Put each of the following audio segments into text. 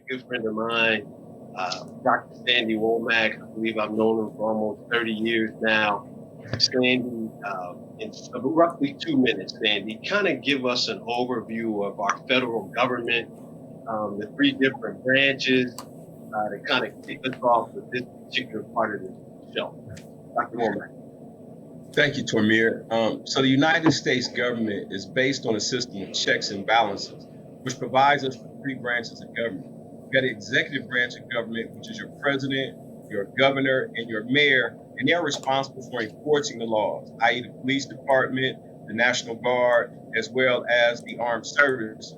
good friend of mine, Dr. Sandy Womack. I believe I've known him for almost 30 years now. Sandy, in roughly 2 minutes, Sandy, kind of give us an overview of our federal government, the three different branches, to kind of kick us off with this particular part of the show. Dr. Womack. Thank you, Tormir. So the United States government is based on a system of checks and balances, which provides us with three branches of government. You've got the executive branch of government, which is your president, your governor, and your mayor, and they're responsible for enforcing the laws, i.e. the police department, the National Guard, as well as the armed services.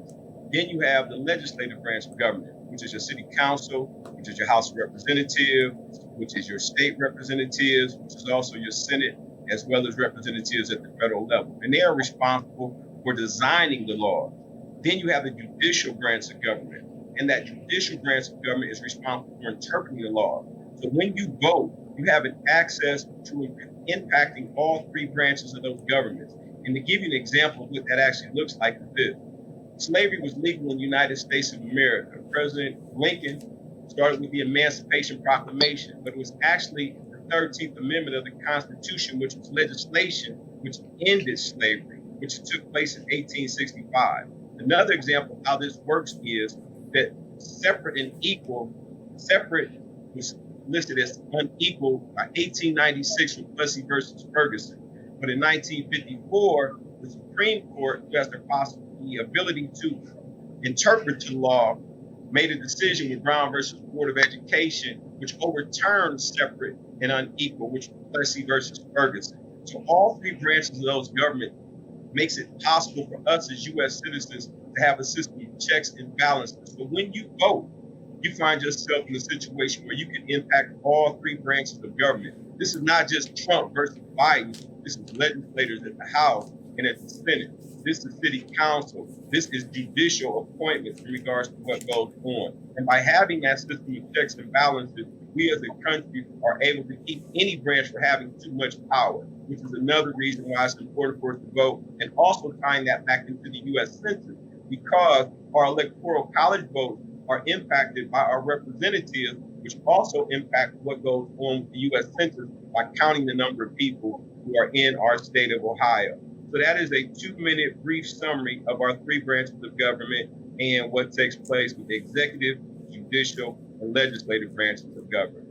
Then you have the legislative branch of government, which is your city council, which is your House of Representatives, which is your state representatives, which is also your Senate, as well as representatives at the federal level. And they are responsible for designing the law. Then you have the judicial branch of government. And that judicial branch of government is responsible for interpreting the law. So when you vote, you have an access to impacting all three branches of those governments. And to give you an example of what that actually looks like is this. Slavery was legal in the United States of America. President Lincoln started with the Emancipation Proclamation, but it was actually 13th Amendment of the Constitution, which was legislation which ended slavery, which took place in 1865. Another example of how this works is that separate and equal, separate was listed as unequal by 1896 with Plessy versus Ferguson. But in 1954, the Supreme Court, who has the ability to interpret the law, made a decision with Brown versus Board of Education, which overturned separate and unequal, which was Plessy versus Ferguson. So all three branches of those government makes it possible for us as U.S. citizens to have a system of checks and balances. So when you vote, you find yourself in a situation where you can impact all three branches of government. This is not just Trump versus Biden. This is legislators at the House and at the Senate. This is city council. This is judicial appointments in regards to what goes on. And by having that system of checks and balances, we as a country are able to keep any branch from having too much power, which is another reason why it's important for us to vote, and also tying that back into the U.S. Census, because our electoral college votes are impacted by our representatives, which also impact what goes on with the U.S. Census by counting the number of people who are in our state of Ohio. So that is a 2-minute brief summary of our three branches of government and what takes place with the executive, judicial, and legislative branches of government.